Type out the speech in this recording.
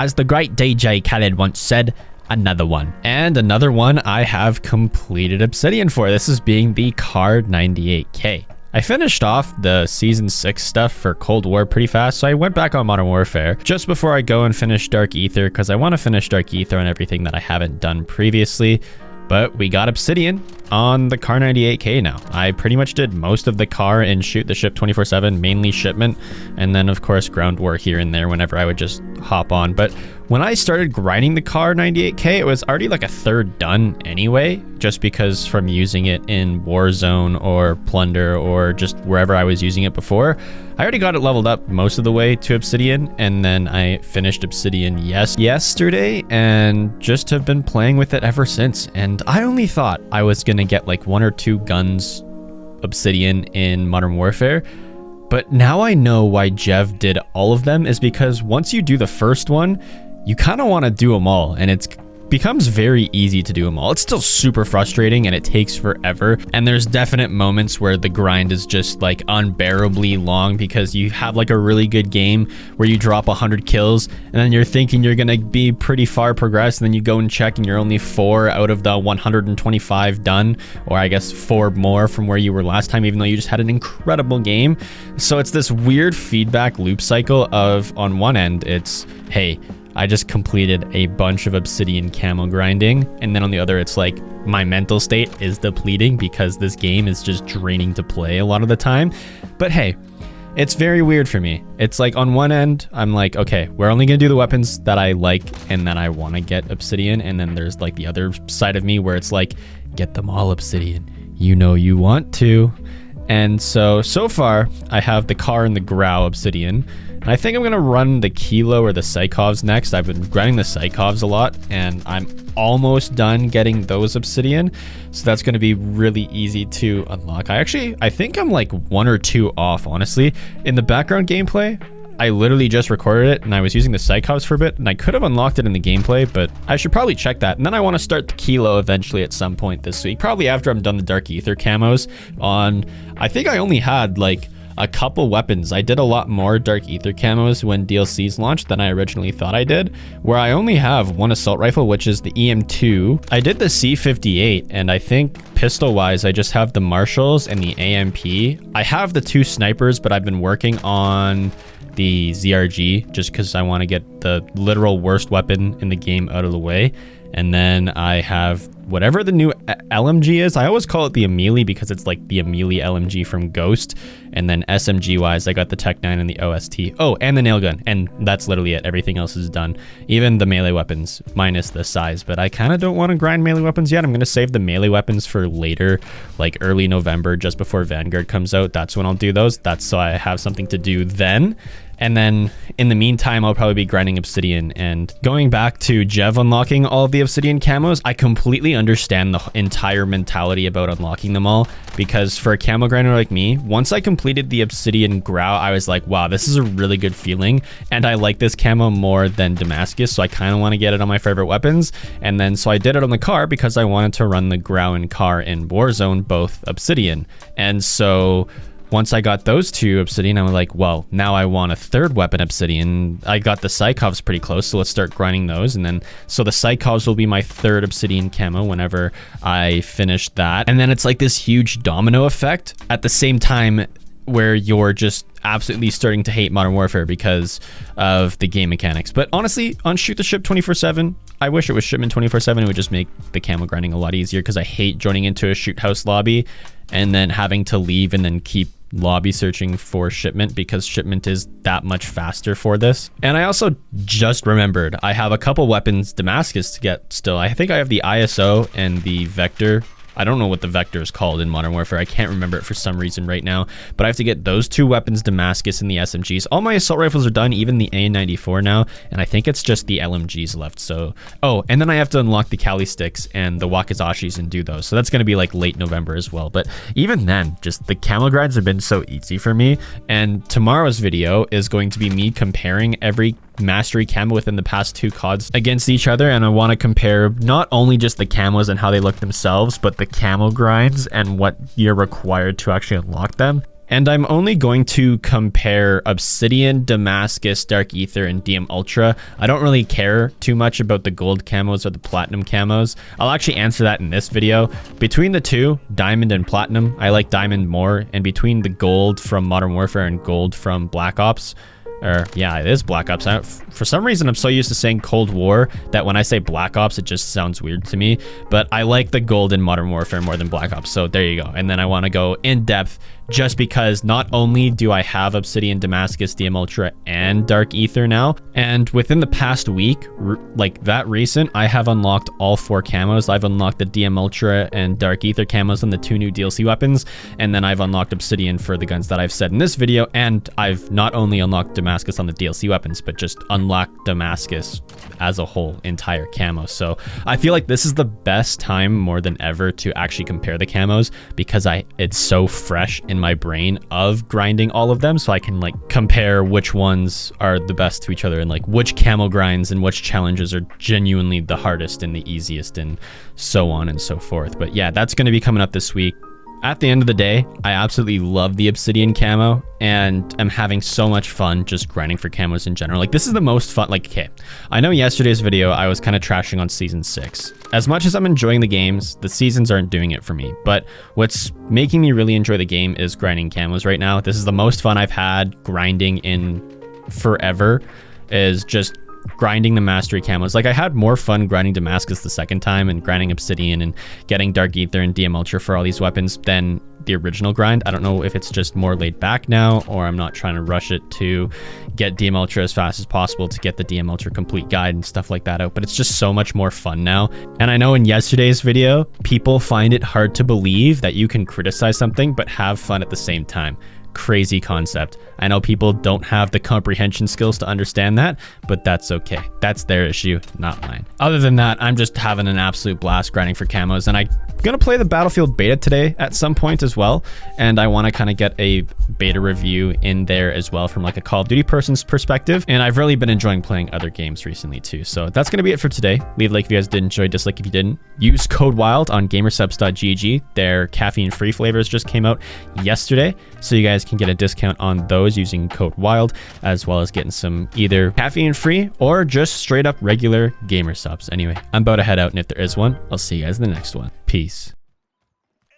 as the great DJ Khaled once said, another one. And another one I have completed obsidian for. This is being the Card 98K. I finished off the Season 6 stuff for Cold War pretty fast, so I went back on Modern Warfare just before I go and finish Dark Aether, because I want to finish Dark Aether and everything that I haven't done previously. But we got obsidian on the Car 98K now. I pretty much did most of the car and shoot the ship 24/7, mainly shipment, and then of course ground war here and there whenever I would just hop on. But when I started grinding the Car 98K, it was already like a third done anyway, just because from using it in Warzone or Plunder or just wherever I was using it before, I already got it leveled up most of the way to obsidian, and then I finished obsidian yesterday and just have been playing with it ever since. And I only thought I was gonna get like 1 or 2 guns obsidian in Modern Warfare, but now I know why Jev did all of them, is because once you do the first one, you kind of want to do them all, and it's becomes very easy to do them all. It's still super frustrating and it takes forever, and there's definite moments where the grind is just like unbearably long because you have like a really good game where you drop 100 kills and then you're thinking you're gonna be pretty far progressed, and then you go and check and you're only 4 out of the 125 done, or I guess 4 more from where you were last time, even though you just had an incredible game. So it's this weird feedback loop cycle of, on one end it's, hey, I just completed a bunch of obsidian camo grinding, and then on the other it's like my mental state is depleting because this game is just draining to play a lot of the time. But hey, it's very weird for me. It's like on one end I'm like, okay, we're only gonna do the weapons that I like and that I want to get obsidian, and then there's like the other side of me where it's like, get them all obsidian, you know you want to. And so far I have the car and the grow obsidian, and I think I'm gonna run the Kilo or the Psychovs next. I've been grinding the Psychovs a lot, and I'm almost done getting those obsidian, so that's gonna be really easy to unlock. I think I'm like 1 or 2 off, honestly. In the background gameplay, I literally just recorded it, and I was using the Psychovs for a bit, and I could have unlocked it in the gameplay, but I should probably check that. And then I want to start the Kilo eventually at some point this week, probably after I'm done the Dark Aether camos on, I think I only had like a couple weapons. I did a lot more Dark Aether camos when DLCs launched than I originally thought I did, where I only have 1 assault rifle, which is the EM2. I did the C58, and I think pistol wise I just have the Marshals and the AMP. I have the 2 snipers, but I've been working on the ZRG just because I want to get the literal worst weapon in the game out of the way. And then I have whatever the new LMG is. I always call it the Amelie because it's like the Amelie LMG from Ghost. And then SMG wise, I got the Tech 9 and the OST. Oh, and the nail gun. And that's literally it. Everything else is done. Even the melee weapons, minus the size. But I kind of don't want to grind melee weapons yet. I'm going to save the melee weapons for later, like early November, just before Vanguard comes out. That's when I'll do those. That's so I have something to do then. And then in the meantime, I'll probably be grinding obsidian. And going back to Jev unlocking all of the obsidian camos, I completely understand the entire mentality about unlocking them all, because for a camo grinder like me, once I completed the obsidian grow, I was like, wow, this is a really good feeling, and I like this camo more than Damascus, so I kind of want to get it on my favorite weapons. And then so I did it on the car because I wanted to run the grow and car in Warzone, both obsidian. And so once I got those 2 obsidian, I was like, well, now I want a 3rd weapon obsidian. I got the Psychovs pretty close, so let's start grinding those. And then, so the Psychovs will be my 3rd obsidian camo whenever I finish that. And then it's like this huge domino effect at the same time where you're just absolutely starting to hate Modern Warfare because of the game mechanics. But honestly, on Shoot the Ship 24/7, I wish it was shipment 24/7. It would just make the camo grinding a lot easier, because I hate joining into a shoot house lobby and then having to leave and then keep lobby searching for shipment, because shipment is that much faster for this. And I also just remembered I have a couple weapons Damascus to get still. I think I have the ISO and the Vector. I don't know what the Vector is called in Modern Warfare. I can't remember it for some reason right now, but I have to get those 2 weapons, Damascus and the SMGs. All my assault rifles are done, even the A94 now, and I think it's just the LMGs left. So, oh, and then I have to unlock the Kali sticks and the Wakizashis and do those. So that's going to be like late November as well. But even then, just the camo grinds have been so easy for me. And tomorrow's video is going to be me comparing every mastery camo within the past 2 CODs against each other, and I want to compare not only just the camos and how they look themselves, but the camo grinds and what you're required to actually unlock them. And I'm only going to compare Obsidian, Damascus, Dark Ether, and DM Ultra. I don't really care too much about the gold camos or the platinum camos. I'll actually answer that in this video. Between the two, Diamond and Platinum, I like Diamond more. And between the gold from Modern Warfare and gold from Black Ops, or yeah, it is Black Ops. For some reason, I'm so used to saying Cold War that when I say Black Ops, it just sounds weird to me. But I like the gold in Modern Warfare more than Black Ops. So there you go. And then I want to go in depth just because not only do I have Obsidian, Damascus, DM Ultra, and Dark Ether now, and within the past week, like that recent, I have unlocked all 4 camos. I've unlocked the DM Ultra and Dark Ether camos on the 2 new DLC weapons, and then I've unlocked Obsidian for the guns that I've said in this video, and I've not only unlocked Damascus on the DLC weapons, but just unlocked Damascus as a whole entire camo. So I feel like this is the best time more than ever to actually compare the camos because it's so fresh in my brain of grinding all of them, so I can like compare which ones are the best to each other and like which camo grinds and which challenges are genuinely the hardest and the easiest and so on and so forth. But yeah, that's going to be coming up this week. At the end of the day, I absolutely love the Obsidian camo and I'm having so much fun just grinding for camos in general. Like this is the most fun. Like, okay, I know yesterday's video, I was kind of trashing on season 6. As much as I'm enjoying the games, the seasons aren't doing it for me. But what's making me really enjoy the game is grinding camos right now. This is the most fun I've had grinding in forever, is just grinding the mastery camos. Like I had more fun grinding Damascus the second time and grinding Obsidian and getting Dark Ether and DM Ultra for all these weapons than the original grind. I don't know if it's just more laid back now or I'm not trying to rush it to get DM Ultra as fast as possible to get the DM Ultra complete guide and stuff like that out, but it's just so much more fun now. And I know in yesterday's video, people find it hard to believe that you can criticize something but have fun at the same time. Crazy concept. I know people don't have the comprehension skills to understand that, but that's okay. That's their issue, not mine. Other than that, I'm just having an absolute blast grinding for camos, and I'm gonna play the Battlefield beta today at some point as well, and I want to kind of get a beta review in there as well from like a Call of Duty person's perspective, and I've really been enjoying playing other games recently too. So that's gonna be it for today. Leave a like if you guys did enjoy, dislike if you didn't. Use code WILD on gamersubs.gg. Their caffeine-free flavors just came out yesterday, so you guys can get a discount on those using code WILD, as well as getting some either caffeine-free or just straight up regular gamer subs. Anyway, I'm about to head out, and if there is one, I'll see you guys in the next one. Peace.